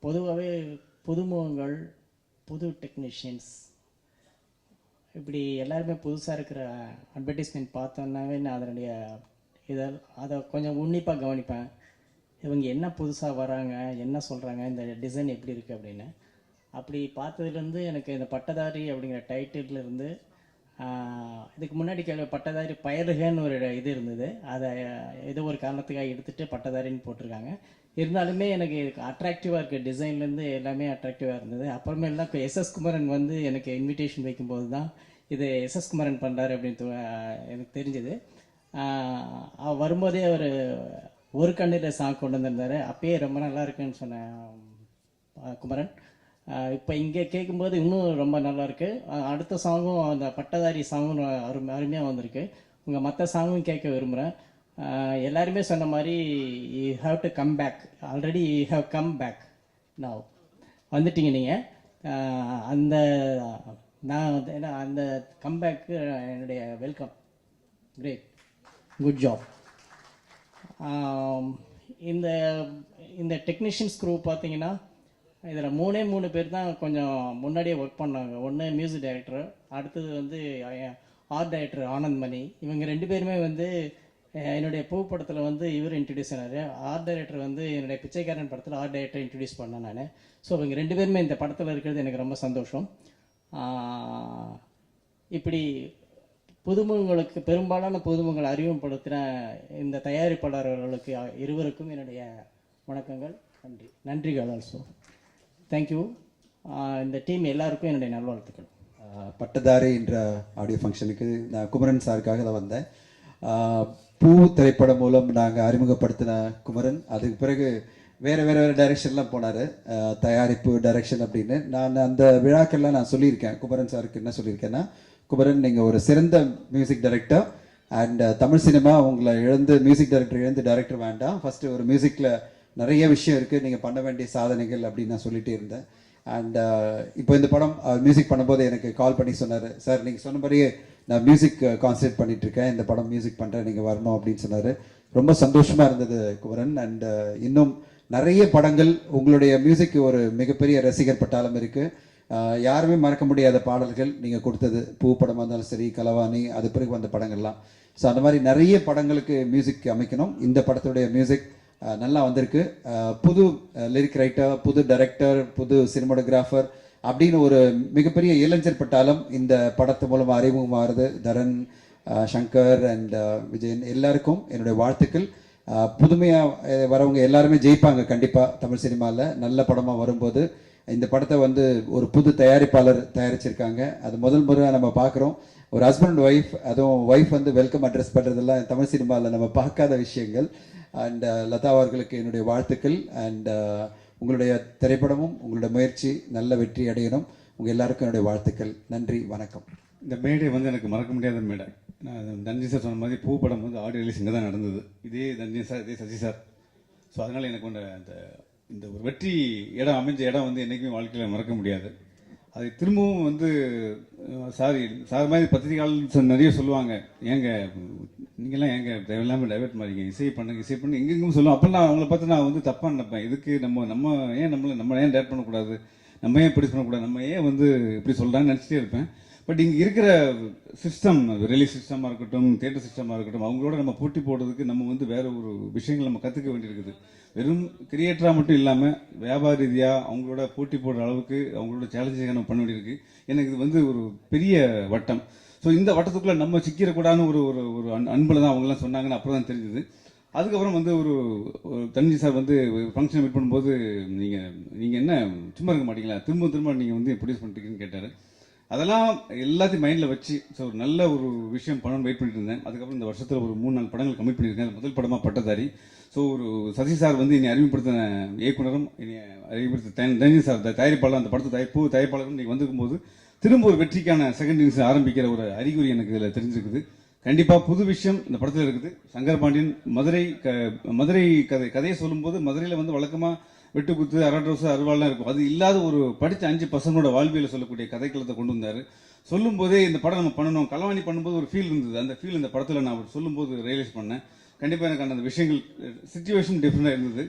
பொதுவாகவே புதுமுகங்கள், புது டெக்னீஷியன்ஸ், இப்படி எல்லாருமே புதுசாக இருக்கிற அட்வர்டைஸ்மெண்ட் பார்த்தோன்னாவே நான் அதனுடைய அதை கொஞ்சம் உன்னிப்பாக கவனிப்பேன். இவங்க என்ன புதுசாக வராங்க, என்ன சொல்கிறாங்க, இந்த டிசைன் எப்படி இருக்குது அப்படின்னு. அப்படி பார்த்ததுலேருந்து எனக்கு இந்த பட்டதாரி அப்படிங்கிற டைட்டில்லேருந்து இதுக்கு முன்னாடி பட்டதாரி பயலுகன்னு ஒரு இது இருந்தது. அதை ஏதோ ஒரு காரணத்துக்காக எடுத்துகிட்டு பட்டதாரின்னு போட்டிருக்காங்க. இருந்தாலுமே எனக்கு அட்ராக்டிவாக இருக்குது, டிசைன்லேருந்து எல்லாமே அட்ராக்டிவாக இருந்தது. அப்புறமேலாம் எஸ்எஸ் குமரன் வந்து எனக்கு இன்விடேஷன் வைக்கும்போது தான் இது எஸ்எஸ் குமரன் பண்ணுறாரு அப்படின்னு எனக்கு தெரிஞ்சது. வரும்போதே அவர் ஒரு கண்ணில் சாங் கொண்டு வந்திருந்தார். அப்பயே ரொம்ப நல்லா இருக்குன்னு சொன்னேன் குமரன். இப்போ இங்கே கேட்கும்போது இன்னும் ரொம்ப நல்லாயிருக்கு. அடுத்த சாங்கும் அந்த பட்டதாரி சாங்கும் அருமையாக வந்திருக்கு. உங்கள் மற்ற சாங்கும் கேட்க விரும்புகிறேன். எல்லாருமே சொன்ன மாதிரி you have to come back. Already you have come back. நான் வந்துட்டீங்க நீங்கள். அந்த நான் ஏன்னா அந்த கம்பேக்கு என்னுடைய வெல்கம். Great, good job. இந்த இந்த டெக்னீஷியன்ஸ் குரூப் பார்த்தீங்கன்னா இதில் மூணு பேர் தான் கொஞ்சம் முன்னாடியே ஒர்க் பண்ணாங்க. ஒன்று மியூசிக் டைரக்டர், அடுத்தது வந்து ஆர்ட் டைரக்டர் ஆனந்த் மணி. இவங்க 2 பேருமே வந்து என்னுடைய பூ படத்தில் வந்து இவர் இன்ட்ரடியூஸ் ஆனார். ஆர்ட் டைரக்டர் வந்து என்னுடைய பிச்சைக்காரன் படத்தில் ஆர்ட் டைரக்டர் இன்ட்ரடியூஸ் பண்ணேன் நான். ஸோ இவங்க 2 பேருமே இந்த படத்தில் இருக்கிறது எனக்கு ரொம்ப சந்தோஷம். இப்படி புதுமுகங்களுக்கு, பெரும்பாலான புதுமுகங்களை அறிமுகப்படுத்தின இந்த தயாரிப்பாளர்களுக்கு இருவருக்கும் என்னுடைய வணக்கங்கள். நன்றிகள் ஆல்சோ. தேங்க்யூ. இந்த டீம் எல்லாருக்கும் என்னுடைய நல்வாழ்த்துக்கள். பட்டதாரி என்ற ஆடியோ ஃபங்க்ஷனுக்கு நான் குமரன் சாருக்காக தான் வந்தேன். பூ திரைப்படம் மூலம் நாங்கள் அறிமுகப்படுத்தின குமரன் அதுக்கு பிறகு வேறு டைரெக்ஷன்லாம் போனார், தயாரிப்பு டைரெக்ஷன் அப்படின்னு. நான் அந்த விழாக்கள்லாம் நான் சொல்லியிருக்கேன். குமரன் சாருக்கு என்ன சொல்லியிருக்கேன்னா, குமரன் நீங்கள் ஒரு சிறந்த music director and Tamil cinema உங்களை மியூசிக் டைரக்டர் டைரக்டர் வேண்டாம், ஃபஸ்ட்டு ஒரு மியூசிக்கில் நிறைய விஷயம் இருக்குது, நீங்கள் பண்ண வேண்டிய சாதனைகள் அப்படின்னு நான் சொல்லிகிட்டே இருந்தேன். அண்ட் இப்போ இந்த படம் மியூசிக் பண்ணும்போது எனக்கு கால் பண்ணி சொன்னார், சார் நீங்கள் சொன்ன மாதிரியே நான் மியூசிக் கான்சன்ட்ரேட் பண்ணிகிட்ருக்கேன், இந்த படம் மியூசிக் பண்ணுறேன், நீங்கள் வரணும் அப்படின்னு சொன்னார். ரொம்ப சந்தோஷமாக இருந்தது குமரன். அண்ட் இன்னும் நிறைய படங்கள் உங்களுடைய மியூசிக் ஒரு மிகப்பெரிய ரசிகர் பட்டாளம் இருக்குது. யாருமே மறக்க முடியாத பாடல்கள் நீங்கள் கொடுத்தது. பூ படமாக இருந்தாலும் சரி, கலவாணி, அது பிறகு வந்த படங்கள்லாம். ஸோ அந்த மாதிரி நிறைய படங்களுக்கு மியூசிக் அமைக்கணும். இந்த படத்துடைய மியூசிக் நல்லா வந்திருக்கு. புது லிரிக் ரைட்டர், புது டைரக்டர், புது சினிமாட்டோகிராஃபர் அப்படின்னு ஒரு மிகப்பெரிய இளைஞர் பட்டாளம் இந்த படத்து மூலமாக அறிமுகமாகிறது. தரன், சங்கர் அண்ட் விஜயன் எல்லாருக்கும் என்னுடைய வாழ்த்துக்கள். புதுமையாக வரவங்க எல்லாருமே ஜெயிப்பாங்க கண்டிப்பாக தமிழ் சினிமாவில். நல்ல படமாக வரும்போது இந்த படத்தை வந்து ஒரு புது தயாரிப்பாளர் தயாரிச்சிருக்காங்க. அது முதல் முறை நம்ம பார்க்குறோம். ஒரு ஹஸ்பண்ட் ஒய்ஃப், அதுவும் ஒய்ஃப் வந்து வெல்கம் அட்ரஸ் பண்ணுறதெல்லாம் தமிழ் சினிமாவில் நம்ம பார்க்காத விஷயங்கள். அண்ட் லதா அவர்களுக்கு என்னுடைய வாழ்த்துக்கள். அண்ட் உங்களுடைய திரைப்படமும் உங்களுடைய முயற்சி நல்ல வெற்றி அடையணும். உங்கள் எல்லாருக்கும் என்னுடைய வாழ்த்துக்கள். நன்றி, வணக்கம். இந்த மேடை வந்து எனக்கு மறக்க முடியாத மேடை. நான் தன்ஜி சார் சொன்ன மாதிரி பூ படம் வந்து ஆடியோ ரிலீஸ் இங்கே தான் நடந்தது. இதே தன்ஜி சார், இதே சசி சார். ஸோ அதனால் எனக்கு இந்த ஒரு வெற்றி இடம் அமைஞ்ச இடம் வந்து என்றைக்குமே வாழ்க்கையில் மறக்க முடியாது. அதை திரும்பவும் வந்து சார் மாதிரி பத்திரிகையாளர் நிறைய சொல்லுவாங்க, ஏங்க நீங்கள்லாம் ஏங்க தேவையில்லாமல் டைவர்ட் மாதிரிங்க, இசை பண்ணு எங்கெங்கும் சொல்லுவோம். அப்போ நான் அவங்கள பார்த்து நான் வந்து தப்பாக நினைப்பேன். இதுக்கு நம்ம ஏன் டைவர்ட் பண்ணக்கூடாது, நம்ம ஏன் ப்ரொடியூஸ் பண்ணக்கூடாது, நம்ம ஏன் வந்து இப்படி சொல்கிறான்னு நினச்சிட்டே இருப்பேன். பட் இங்கே இருக்கிற சிஸ்டம், ரிலீஸ் சிஸ்டமாக இருக்கட்டும், தியேட்டர் சிஸ்டமாக இருக்கட்டும், அவங்களோட நம்ம போட்டி போடுறதுக்கு நம்ம வந்து வேறு ஒரு விஷயங்கள் நம்ம கற்றுக்க வேண்டியிருக்குது. வெறும் கிரியேட்டராக மட்டும் இல்லாமல் வியாபார ரீதியாக அவங்களோட போட்டி போடுற அளவுக்கு அவங்களோட சேலஞ்சிங்காக நம்ம பண்ண வேண்டியிருக்கு. எனக்கு இது வந்து ஒரு பெரிய வட்டம். ஸோ இந்த வட்டத்துக்குள்ளே நம்ம சிக்கிடக்கூடாதுன்னு ஒரு அன்பில் தான் அவங்களாம் சொன்னாங்கன்னு அப்புறம் தான் தெரிஞ்சுது. அதுக்கப்புறம் வந்து ஒரு தன்ஜி சார் வந்து ஃபங்க்ஷன் மீட் பண்ணும்போது நீங்கள் என்ன சும்மா இருக்க மாட்டீங்களா, திரும்ப நீங்கள் வந்து ப்ரொடியூஸ் பண்ணிட்டீங்கன்னு கேட்டார். அதெல்லாம் எல்லாத்தையும் மைண்டில் வச்சு ஸோ ஒரு நல்ல ஒரு விஷயம் பண்ணணும்னு வெயிட் பண்ணிட்டு இருந்தேன். அதுக்கப்புறம் இந்த வருஷத்தில் ஒரு 3-4 படங்கள் கமிட் பண்ணியிருக்கேன். முதல் படமாக பட்டதாரி. ஸோ ஒரு சசி சார் வந்து என்னை அறிமுகப்படுத்தின இயக்குனரும், என்னை அறிமுகப்படுத்த தனி சார் தயாரிப்பாளர், அந்த படத்தை தயாரிப்பாளரும் நீங்கள் வந்துக்கும்போது திரும்ப ஒரு வெற்றிக்கான செகண்ட் இன்னிங்ஸ் ஆரம்பிக்கிற ஒரு அறிகுறி எனக்கு இதில் தெரிஞ்சிருக்குது. கண்டிப்பாக புது விஷயம் இந்த படத்தில் இருக்குது. சங்கர் பாண்டியன் மதுரை கதையை சொல்லும்போது மதுரையில் வந்து வழக்கமாக வெட்டுக்குத்து, அரட்ரோசு, அருவாள்லாம் இருக்கும். அது இல்லாத ஒரு படித்த 5 பசங்களோட வாழ்வியலை சொல்லக்கூடிய கதைக்களத்தை கொண்டு வந்தார். சொல்லும் போதே இந்த படம் நம்ம பண்ணணும், கலவாணி பண்ணும்போது ஒரு ஃபீல் இருந்தது. அந்த ஃபீல் இந்த படத்தில் நான் சொல்லும்போது ரியலைஸ் பண்ணேன். கண்டிப்பாக எனக்கு அந்த விஷயங்கள் சிச்சுவேஷன் டிஃப்ரெண்டாக இருந்தது.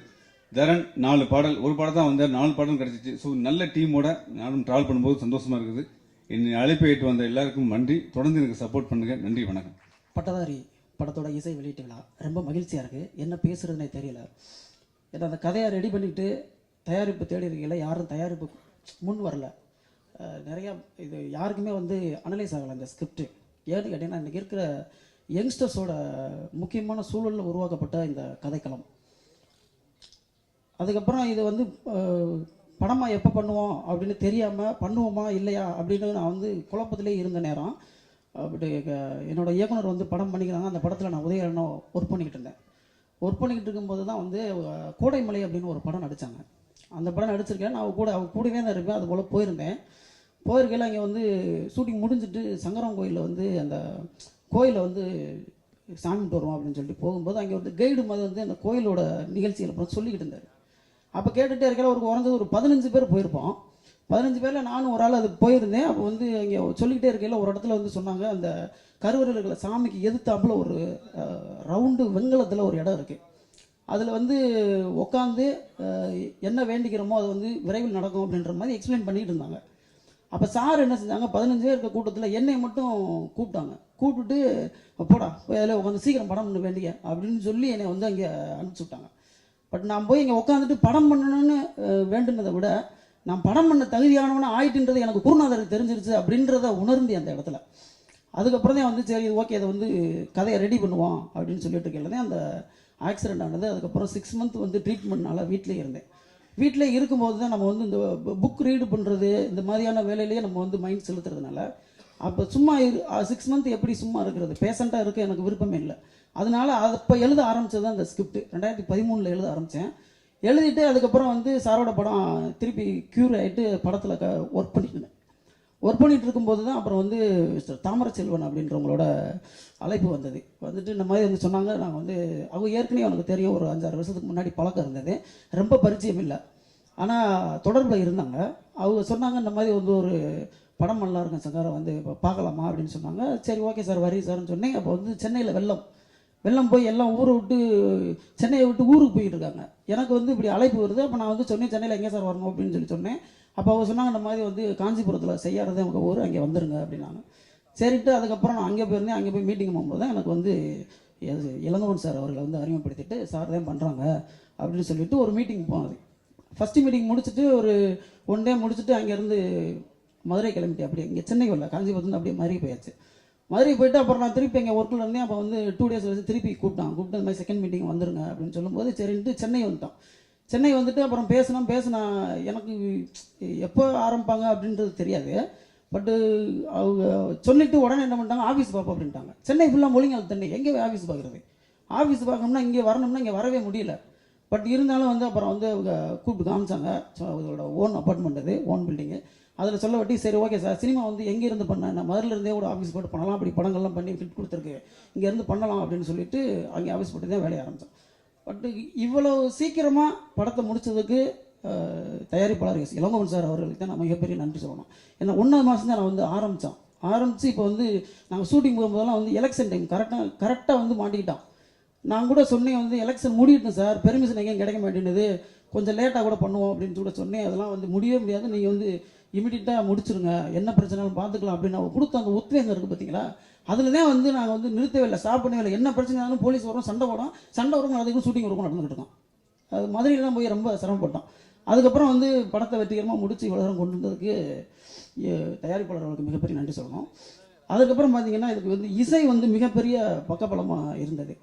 தரன் 4 பாடல், ஒரு பாடல் தான் வந்தார், 4 பாடல் கிடைச்சிச்சு. ஸோ நல்ல டீமோட நானும் ட்ராவல் பண்ணும்போது சந்தோஷமா இருக்குது. என்னை அழைப்பு ஏற்று வந்த எல்லாருக்கும் நன்றி. தொடர்ந்து எனக்கு சப்போர்ட் பண்ணுங்க. நன்றி, வணக்கம். பட்டதாரி படத்தோட இசை வெளியீட்டு விழா ரொம்ப மகிழ்ச்சியாக இருக்குது. என்ன பேசுகிறதுனே தெரியல. ஏன்னா அந்த கதையை ரெடி பண்ணிவிட்டு தயாரிப்பு தேடி இருக்கீங்கள, யாரும் தயாரிப்பு முன் வரல. நிறையா இது யாருக்குமே வந்து அனலைஸ் ஆகலை இந்த ஸ்கிரிப்ட். ஏன்னு கேட்டிங்கன்னா இன்றைக்கி இருக்கிற யங்ஸ்டர்ஸோட முக்கியமான சூழலில் உருவாக்கப்பட்ட இந்த கதைக்களம். அதுக்கப்புறம் இது வந்து படமாக எப்போ பண்ணுவோம் அப்படின்னு தெரியாமல் பண்ணுவோமா இல்லையா அப்படின்னு நான் வந்து குழப்பத்திலே இருந்த நேரம் அப்படி என்னோட இயக்குனர் வந்து படம் பண்ணிக்கிறாங்க. அந்த படத்தில் நான் உதயகரனோ ஒர்க் பண்ணிக்கிட்டு இருந்தேன். ஒர்க் பண்ணிக்கிட்டு இருக்கும்போது தான் வந்து கோடைமலை அப்படின்னு ஒரு படம் நடித்தாங்க. அந்த படம் நடிச்சிருக்கேன். நான் அவங்க கூடவே தான் இருப்பேன். அது போல் போயிருக்கையில் அங்கே வந்து ஷூட்டிங் முடிஞ்சிட்டு சங்கரம் கோயிலில் வந்து அந்த கோயிலை வந்து சாமிட்டு வருவோம் அப்படின்னு சொல்லிட்டு போகும்போது அங்கே வந்து கைடு மாதிரி வந்து அந்த கோயிலோட நிகழ்ச்சிகள் அப்புறம் சொல்லிக்கிட்டு இருந்தார். அப்போ கேட்டுகிட்டே இருக்கையில் ஒரு குறைஞ்சது ஒரு 15 பேர் போயிருப்போம். 15 பேரில் நானும் ஒரு ஆள் அது போயிருந்தேன். அப்போ வந்து இங்கே சொல்லிக்கிட்டே இருக்கையில் ஒரு இடத்துல வந்து சொன்னாங்க, அந்த கருவறையில் சாமிக்கு எதிர்த்தாப்புல ஒரு ரவுண்டு வெங்கலத்தில் ஒரு இடம் இருக்குது. அதில் வந்து உட்காந்து என்ன வேண்டிக்கிறோமோ அது வந்து விரைவில் நடக்கும் அப்படின்ற மாதிரி எக்ஸ்பிளைன் பண்ணிகிட்டு இருந்தாங்க. அப்போ சார் என்ன செஞ்சாங்க, 15 பேர் இருக்க கூட்டத்தில் என்னை மட்டும் கூப்பிட்டுட்டு போடா போய் அதில் உட்காந்து சீக்கிரம் படம் பண்ண வேண்டிய அப்படின்னு சொல்லி என்னை வந்து அங்கே அனுப்பிச்சி விட்டாங்க. பட் நான் போய் இங்கே உட்காந்துட்டு படம் பண்ணணும்னு வேண்டுனதை விட நான் படம் பண்ண தகுதியானவன ஆயிட்டுன்றது எனக்கு குருநாதருக்கு தெரிஞ்சிருச்சு அப்படின்றத உணர்ந்து அந்த இடத்துல. அதுக்கப்புறம் தான் வந்து சரி ஓகே அதை வந்து கதையை ரெடி பண்ணுவோம் அப்படின்னு சொல்லிட்டு இருக்கேன். அந்த ஆக்சிடென்ட் ஆனது. அதுக்கப்புறம் 6 மந்த் வந்து ட்ரீட்மெண்ட்னால வீட்டிலே இருந்தேன். வீட்டிலே இருக்கும்போது தான் நம்ம வந்து இந்த புக் ரீடு பண்ணுறது இந்த மாதிரியான வேலையிலேயே நம்ம வந்து மைண்ட் செலுத்துறதுனால அப்போ சும்மா 6 மந்த் எப்படி சும்மா இருக்கிறது, பேஷண்ட்டாக இருக்க எனக்கு விருப்பமே இல்லை. அதனால அப்போ எழுத ஆரம்பித்தது தான் இந்த ஸ்கிரிப்ட். 2013 எழுத ஆரம்பித்தேன். எழுதிட்டு அதுக்கப்புறம் வந்து சாரோட படம் திருப்பி க்யூர் ஆகிட்டு படத்தில் ஒர்க் பண்ணிட்டு இருக்கும்போது தான் அப்புறம் வந்து மிஸ்டர் தாமரச்செல்வன் அப்படின்றவங்களோட அழைப்பு வந்துட்டு இந்த மாதிரி வந்து சொன்னாங்க. நாங்கள் வந்து அவங்க ஏற்கனவே எனக்கு தெரியும், ஒரு 5-6 வருஷத்துக்கு முன்னாடி பழக்கம் இருந்தது, ரொம்ப பரிச்சயம் இல்லை, ஆனால் தொடர்பில் இருந்தாங்க. அவங்க சொன்னாங்க இந்த மாதிரி வந்து ஒரு படம் நல்லா இருக்கும் சங்காரை வந்து இப்போ பார்க்கலாமா அப்படின்னு சொன்னாங்க. சரி ஓகே சார் வரி சார்னு சொன்னேன். அப்போ வந்து சென்னையில் வெள்ளம் போய் எல்லாம் ஊரை விட்டு சென்னையை விட்டு ஊருக்கு போயிட்டு இருக்காங்க. எனக்கு வந்து இப்படி அழைப்பு வருது. அப்போ நான் வந்து சொன்னேன் சென்னையில் எங்கே சார் வரணும் அப்படின்னு சொன்னேன். அப்போ அவங்க சொன்னாங்க இந்த மாதிரி வந்து காஞ்சிபுரத்தில் செய்யாதது அவங்க ஊர், அங்கே வந்துருங்க அப்படின்னாங்க. சரிட்டு அதுக்கப்புறம் நான் அங்கே போயிருந்தேன். அங்கே போய் மீட்டிங் போகும்போது தான் எனக்கு வந்து இளங்கோவன் சார் அவர்களை வந்து அறிமுகப்படுத்திட்டு சார் தான் பண்ணுறாங்க அப்படின்னு சொல்லிட்டு ஒரு மீட்டிங் போனது. ஃபஸ்ட்டு மீட்டிங் முடிச்சுட்டு ஒரு 1 டே முடிச்சுட்டு அங்கேருந்து மதுரை கிளம்பிட்டு அப்படியே இங்கே சென்னை வரல, காஞ்சிபுரத்துலேருந்து அப்படியே மதுரை போயாச்சு. மதுரை போயிட்டு அப்புறம் நான் திருப்பி எங்கள் ஒர்க்கில் இருந்தேன். அப்போ வந்து 2 டேஸ் வச்சு திருப்பி கூப்பிட்டு இந்த மாதிரி செகண்ட் மீட்டிங் வந்துருங்க அப்படின்னு சொல்லும்போது சரின்ட்டு சென்னை வந்துட்டு அப்புறம் பேசினா எனக்கு எப்போ ஆரம்பிப்பாங்க அப்படின்றது தெரியாது. பட்டு அவங்க சொல்லிவிட்டு உடனே என்ன பண்ணிட்டாங்க, ஆஃபீஸ் பார்ப்போம் அப்படின்ட்டாங்க. சென்னை ஃபுல்லாக மொழிங்கால் தண்ணி, எங்கே ஆஃபீஸ் பார்க்குறது, ஆஃபீஸ் பார்க்கணும்னா இங்கே வரணும்னா இங்கே வரவே முடியல. பட் இருந்தாலும் வந்து அப்புறம் வந்து அவங்க கூப்பிட்டு காமிச்சாங்க. ஸோ அவங்களோட ஓன் அப்பார்ட்மெண்ட் அது, ஓன் பில்டிங்கு. அதில் சொல்ல வட்டி சரி ஓகே சார் சினிமா வந்து எங்கேருந்து பண்ணேன், நான் மதுரிலேருந்தே கூட ஆஃபீஸ் போட்டு பண்ணலாம், அப்படி படங்கள்லாம் பண்ணி ஃபிட் கொடுத்துருக்கு, இங்கேருந்து பண்ணலாம் அப்படின்னு சொல்லிட்டு அங்கே ஆஃபீஸ் போட்டு தான் வேலையை ஆரம்பித்தேன். பட்டு இவ்வளோ சீக்கிரமாக படத்தை முடித்ததுக்கு தயாரிப்பாளர் இளங்கோவன் சார் அவர்களுக்கு தான் நான் மிகப்பெரிய நன்றி சொல்லணும். ஏன்னா 1 மாதம் தான் நான் வந்து ஆரம்பித்து இப்போ வந்து நாங்கள் ஷூட்டிங் போகும்போதெல்லாம் வந்து எலெக்ஷன் டைம் கரெக்டாக வந்து மாட்டிக்கிட்டான். நான் கூட சொன்னேன் வந்து எலெக்ஷன் முடியட்டும் சார், பெர்மிஷன் எங்கேயும் கிடைக்க மாட்டேங்குது, கொஞ்சம் லேட்டாக கூட பண்ணுவோம் அப்படின்னு கூட சொன்னேன். அதெல்லாம் வந்து முடியவே முடியாது, நீங்கள் வந்து இமிடியட்டாக முடிச்சிருங்க, என்ன பிரச்சனைனாலும் பார்த்துக்கலாம் அப்படின்னு அவங்க கொடுத்த அந்த உத்வேகம் இருக்குது பார்த்தீங்களா. அதில் தான் வந்து நாங்கள் வந்து நிறுத்தவே இல்லை, ஸ்டாப் பண்ணவே இல்லை. என்ன பிரச்சனைனாலும் போலீஸ் வரும், சண்டை வரும், அதுக்கும் ஷூட்டிங் இருக்கும் நடந்துக்கிட்டு இருக்கோம். அது மதுரையில் தான் போய் ரொம்ப சிரமப்பட்டோம். அதுக்கப்புறம் வந்து படத்தை வெற்றிகரமாக முடித்து இவ்வளோ தூரம் கொண்டு வந்ததுக்கு தயாரிப்பாளர்களுக்கு மிகப்பெரிய நன்றி சொல்லணும். அதுக்கப்புறம் பார்த்தீங்கன்னா இதுக்கு வந்து இசை வந்து மிகப்பெரிய பக்கபலமாக இருந்தது.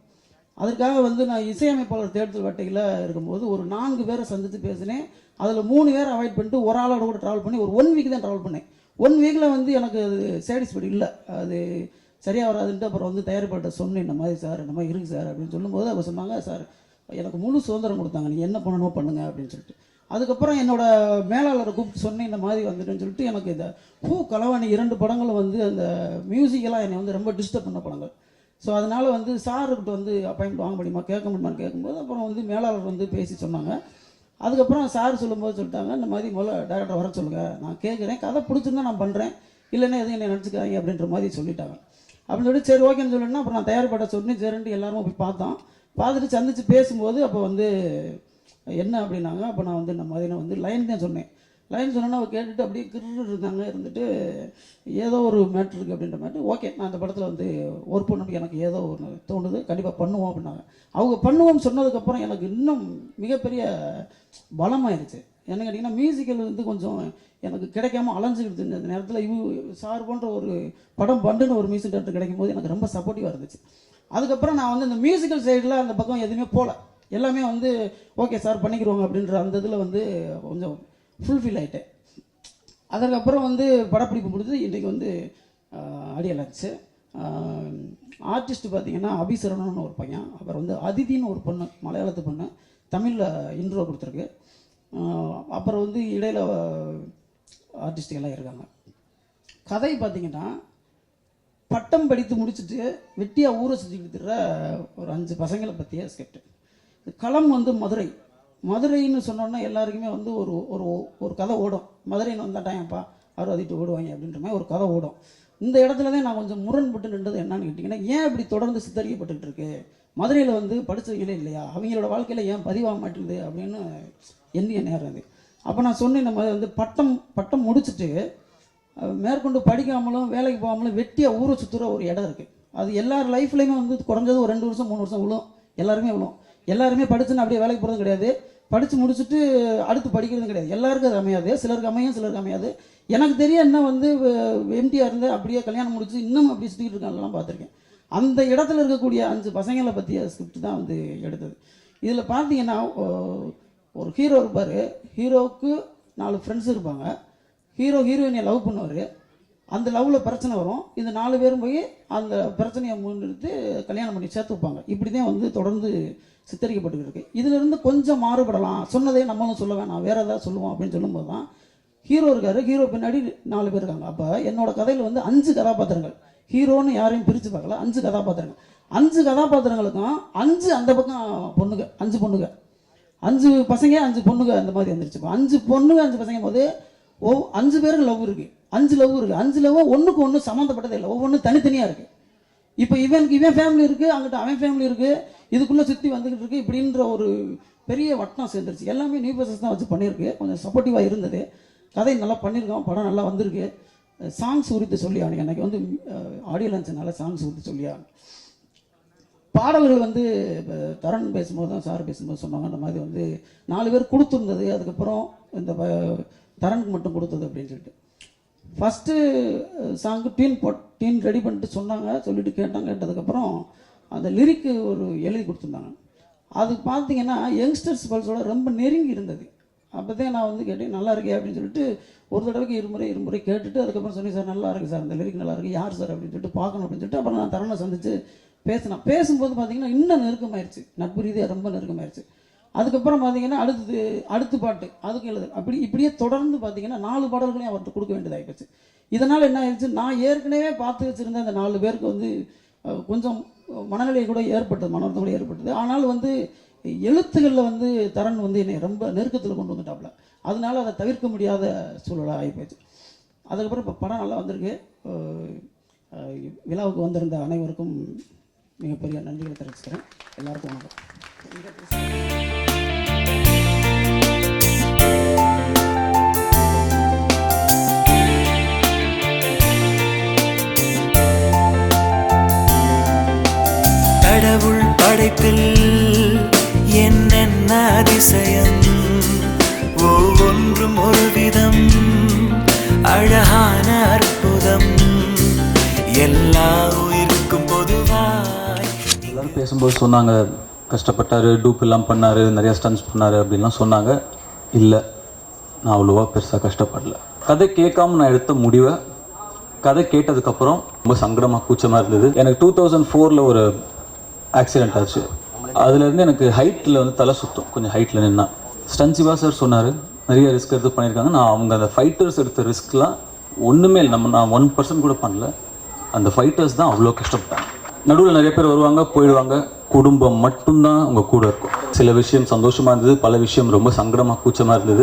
அதற்காக வந்து நான் இசையமைப்பாளர் தேடுதல் வேட்டையில் இருக்கும்போது ஒரு 4 பேரை சந்தித்து பேசினேன். அதில் 3 பேரை அவாய்ட் பண்ணிட்டு ஒரு ஆளோட கூட ட்ராவல் பண்ணி ஒரு 1 வீக் தான் ட்ராவல் பண்ணேன். 1 வீக்கில் வந்து எனக்கு அது சாட்டிஸ்ஃபைடு இல்லை, அது சரியாக வராதுன்ட்டு அப்புறம் வந்து தயாரிப்பாளர்கிட்ட சொன்னேன், இந்த மாதிரி சார் இந்த மாதிரி இருக்குது சார் அப்படின்னு சொல்லும்போது அவங்க சொன்னாங்க, சார் எனக்கு முழு சுதந்திரம் கொடுத்தாங்க, நீங்கள் என்ன பண்ணணுமோ பண்ணுங்க அப்படின்னு சொல்லிட்டு. அதுக்கப்புறம் என்னோட மேலாளரை கூப்பிட்டு சொன்னேன் இந்த மாதிரி வந்துட்டுன்னு சொல்லிட்டு. எனக்கு இந்த களவாணி 2 படங்களும் வந்து அந்த மியூசிக்கெல்லாம் என்னை வந்து ரொம்ப டிஸ்டர்ப் பண்ண படங்கள். ஸோ அதனால் வந்து சார்கிட்ட வந்து அப்பாயின்மெண்ட் வாங்க முடியுமா கேட்க முடியுமான்னு கேட்கும்போது அப்புறம் வந்து மேலாளர் வந்து பேசி சொன்னாங்க. அதுக்கப்புறம் சார் சொல்லும்போது சொல்லிட்டாங்க, இந்த மாதிரி முதல்ல டேரக்டர் வர சொல்லுங்கள், நான் கேட்குறேன், கதை பிடிச்சிருந்தா நான் பண்ணுறேன், இல்லைன்னா எதுவும் என்னை நினச்சிக்காங்க அப்படின்ற மாதிரி சொல்லிட்டாங்க. அப்படின்னு சொல்லிட்டு சரி ஓகேன்னு சொல்லிட்டுனா அப்புறம் நான் தயாரிப்பாட்ட சொன்னேன். சரின்ட்டு எல்லாரும் போய் பார்த்துட்டு சந்தித்து பேசும்போது அப்போ வந்து என்ன அப்படின்னாங்க. அப்போ நான் வந்து இந்த மாதிரி வந்து லைன் தான் சொன்னேன். லைன் சொன்னோன்னா அவர் கேட்டுட்டு அப்படியே கிரு இருந்தாங்க. இருந்துட்டு ஏதோ ஒரு மேட்ரு இருக்குது அப்படின்ற மாதிரி, ஓகே நான் அந்த படத்தில் வந்து ஒர்க் பண்ணணும், எனக்கு ஏதோ ஒன்று தோணுது, கண்டிப்பாக பண்ணுவோம் அப்படின்னாங்க. அவங்க பண்ணுவோம்னு சொன்னதுக்கப்புறம் எனக்கு இன்னும் மிகப்பெரிய பலமாயிருச்சு. என்ன கேட்டிங்கன்னா, மியூசிக்கல் வந்து கொஞ்சம் எனக்கு கிடைக்காம அலைஞ்சிக்கிட்டு இந்த நேரத்தில் சார் போன்ற ஒரு படம் பண்ணுன்னு ஒரு மியூசிக் டேரக்டர் கிடைக்கும் போது எனக்கு ரொம்ப சப்போர்ட்டிவாக இருந்துச்சு. அதுக்கப்புறம் நான் வந்து இந்த மியூசிக்கல் சைடில் அந்த பக்கம் எதுவுமே போகல. எல்லாமே வந்து ஓகே சார் பண்ணிக்கிறோங்க அப்படின்ற அந்த இதில் வந்து கொஞ்சம் ஃபுல்ஃபில் ஆகிட்டேன். அதுக்கப்புறம் வந்து படப்பிடிப்பு முடிஞ்சு இன்றைக்கு வந்து ஆடியோ லான்ச்சு. ஆர்டிஸ்ட் பார்த்தீங்கன்னா அபிசரணன்னு ஒரு பையன், அப்புறம் வந்து அதிதின்னு ஒரு பொண்ணு, மலையாளத்து பொண்ணு, தமிழில் இன்ட்ரோ கொடுத்துருக்கு. அப்புறம் வந்து இடையில ஆர்டிஸ்ட் எல்லாம் இருக்காங்க. கதை பார்த்தீங்கன்னா, பட்டம் படித்து முடிச்சுட்டு வெட்டியாக ஊரை சுற்றிக்கிட்டு இருக்கிற ஒரு 5 பசங்களை பற்றிய ஸ்கிரிப்ட். களம் வந்து மதுரைன்னு சொன்னோன்னா எல்லாருக்குமே வந்து ஒரு ஒரு ஒரு கதை ஓடும். மதுரைன்னு வந்தாட்டாயப்பா அறுபதிட்டு ஓடுவாங்க அப்படின்ற மாதிரி ஒரு கதை ஓடும். இந்த இடத்துல தான் நான் கொஞ்சம் முரண்பட்டு நின்றது என்னன்னு கேட்டிங்கன்னா, ஏன் இப்படி தொடர்ந்து சித்தரிக்கப்பட்டுக்கிட்டு இருக்கு, மதுரையில் வந்து படித்தவங்களே இல்லையா, அவங்களோட வாழ்க்கையில் ஏன் பதிவாக மாட்டேங்குது அப்படின்னு எண்ணிய நேரம் அது. அப்போ நான் சொன்னேன், நம்ம வந்து பட்டம் முடிச்சுட்டு மேற்கொண்டு படிக்காமலும் வேலைக்கு போகாமலும் வெட்டியாக ஊரை சுற்றுற ஒரு இடம் இருக்குது. அது எல்லார் லைஃப்லேயுமே வந்து குறைஞ்சது ஒரு 2 வருஷம் 3 வருஷம் விழும். எல்லாருமே படிச்சுன்னு அப்படியே வேலைக்கு போகிறது கிடையாது. படித்து முடிச்சுட்டு அடுத்து படிக்கிறதும் கிடையாது. எல்லாருக்கும் அது அமையாது. சிலருக்கு அமையும், சிலருக்கு அமையாது. எனக்கு தெரிய என்ன வந்து எம்டிஆர் இருந்து அப்படியே கல்யாணம் முடிச்சு இன்னும் அப்படி சுற்றிக்கிட்டு இருக்காங்கலாம் பார்த்துருக்கேன். அந்த இடத்துல இருக்கக்கூடிய 5 பசங்களை பற்றிய ஸ்கிரிப்ட் தான் வந்து எடுத்தது. இதில் பார்த்தீங்கன்னா, ஒரு ஹீரோ இருப்பார், ஹீரோவுக்கு 4 ஃப்ரெண்ட்ஸ் இருப்பாங்க. ஹீரோயினை லவ் பண்ணுவார். அந்த லவ்வில் பிரச்சனை வரும். இந்த 4 பேரும் போய் அந்த பிரச்சனையை முன்னிறுத்து கல்யாணம் பண்ணி சேர்த்து வைப்பாங்க. இப்படி தான் வந்து தொடர்ந்து சித்தரிக்கப்பட்டு இருக்கு. இதிலிருந்து கொஞ்சம் மாறுபடலாம், சொன்னதே நம்மளும் சொல்ல வேணாம், வேறு ஏதாவது சொல்லுவோம் அப்படின்னு சொல்லும்போது தான் ஹீரோ இருக்கார், ஹீரோ பின்னாடி 4 பேர் இருக்காங்க. அப்போ என்னோட கதையில் வந்து 5 கதாபாத்திரங்கள், ஹீரோன்னு யாரையும் பிரித்து பார்க்கல, 5 கதாபாத்திரங்கள். 5 கதாபாத்திரங்களுக்கும் 5 அந்த பக்கம் பொண்ணுங்க, 5 பொண்ணுங்க, 5 பசங்க 5 பொண்ணுங்க, அந்த மாதிரி வந்துருச்சு. 5 பொண்ணுங்க 5 பசங்க போது 5 பேருக்கு லவ் இருக்குது, 5 லவ் இருக்குது. 5 லவ் ஒன்றுக்கு ஒன்று சம்மந்தப்பட்டதே இல்லை, ஒவ்வொன்றும் தனித்தனியாக இருக்குது. இப்போ இவன் ஃபேமிலி இருக்குது, அங்கிட்ட அவன் ஃபேமிலி இருக்குது, இதுக்குள்ளே சுற்றி வந்துக்கிட்டு இருக்குது. இப்படின்ற ஒரு பெரிய வட்டம் சேர்ந்துருச்சு. எல்லாமே நியூ பர்சஸ் தான் வச்சு பண்ணியிருக்கு. கொஞ்சம் சப்போர்ட்டிவாக இருந்தது. கதை நல்லா பண்ணியிருக்கோம், படம் நல்லா வந்திருக்கு. சாங்ஸ் குறித்து சொல்லி ஆகணும். எனக்கு வந்து ஆடியோ லான்ச்னால சாங்ஸ் குறித்து சொல்லி ஆகணும். பாடல்கள் வந்து இப்போ தரன் பேசும்போது தான் சார் பேசும்போது சொன்னாங்க, அந்த மாதிரி வந்து 4 பேர் கொடுத்துருந்தது, அதுக்கப்புறம் இந்த தரனுக்கு மட்டும் கொடுத்தது அப்படின்னு சொல்லிட்டு. ஃபஸ்ட்டு சாங்கு டீன் ரெடி பண்ணிட்டு சொன்னாங்க, சொல்லிட்டு கேட்டதுக்கப்புறம் அந்த லிரிக்கு ஒரு எழுதி கொடுத்துருந்தாங்க. அது பார்த்தீங்கன்னா யங்ஸ்டர்ஸ் பல்ஸோட ரொம்ப நெருங்கி இருந்தது. அப்போ தான் நான் வந்து கேட்டேன், நல்லா இருக்கே அப்படின்னு சொல்லிட்டு ஒரு தடவைக்கு இருமுறை கேட்டுட்டு அதுக்கப்புறம் சொன்னேன், சார் நல்லா இருக்குது சார், அந்த லிரிக் நல்லா இருக்குது, யார் சார் அப்படின்னு சொல்லிட்டு பார்க்கணும் அப்படின்னு சொல்லிட்டு அப்புறம் நான் தரனை சந்தித்து பேசும்போது பார்த்தீங்கன்னா இன்னும் நெருக்கமாயிருச்சு, நட்பு ரீதியாக ரொம்ப நெருக்கமாயிருச்சு. அதுக்கப்புறம் பார்த்தீங்கன்னா அடுத்த பாட்டு அதுக்கு எழுது, இப்படியே தொடர்ந்து பார்த்தீங்கன்னா 4 பாடல்களையும் அவர்கிட்ட கொடுக்க வேண்டியதாகிடுச்சு. இதனால் என்ன ஆயிடுச்சு, நான் ஏற்கனவே பார்த்து வச்சுருந்த அந்த 4 பேருக்கு வந்து கொஞ்சம் மனநிலை கூட ஏற்பட்டது, மன வருத்தம் கூட ஏற்பட்டது. ஆனால் வந்து எழுத்துக்களில் வந்து தரன் வந்து என்னை ரொம்ப நெருக்கத்தில் கொண்டு வந்துட்டாப்புல. அதனால அதை தவிர்க்க முடியாத சூழலாக ஆகிப்போச்சு. அதுக்கப்புறம் இப்போ படம் நல்லா வந்திருக்கு. விழாவுக்கு வந்திருந்த அனைவருக்கும் மிகப்பெரிய நன்றிகளை தெரிவிச்சுக்கிறேன். எல்லாருக்கும் வணக்கம். கடவுள் படைப்பில் என்னென்ன அதிசயம், ஒவ்வொன்றும் ஒரு விதம் அழகான அற்புதம், எல்லா உயிருக்கும் பொதுவாய். எல்லாரும் பேசும்போது சொன்னாங்க, கஷ்டப்பட்டார், டூப் எல்லாம் பண்ணார், நிறையா ஸ்டன்ஸ் பண்ணார் அப்படின்லாம் சொன்னாங்க. இல்லை, நான் அவ்வளோவா பெருசாக கஷ்டப்படல. கதை கேட்காம நான் எடுத்த முடிவை கதை கேட்டதுக்கப்புறம் ரொம்ப சங்கடமாக கூச்சமாக இருந்தது. எனக்கு 2004 ஒரு ஆக்சிடெண்ட் ஆச்சு. அதுலேருந்து எனக்கு ஹைட்டில் வந்து தலை சுத்தம், கொஞ்சம் ஹைட்டில் நின்னா. ஸ்டன் சிவா சார் சொன்னார், நிறைய ரிஸ்க் எடுத்து பண்ணியிருக்காங்க. நான் அவங்க அந்த ஃபைட்டர்ஸ் எடுத்த ரிஸ்க்லாம் ஒன்றுமே இல்லை, நான் 1% கூட பண்ணல. அந்த ஃபைட்டர்ஸ் தான் அவ்வளோ கஷ்டப்பட்டாங்க. நடுவில் நிறைய பேர் வருவாங்க போயிடுவாங்க, குடும்பம் மட்டும்தான் உங்கள் கூட இருக்கும். சில விஷயம் சந்தோஷமாக இருந்தது, பல விஷயம் ரொம்ப சங்கடமாக கூச்சமாக இருந்தது.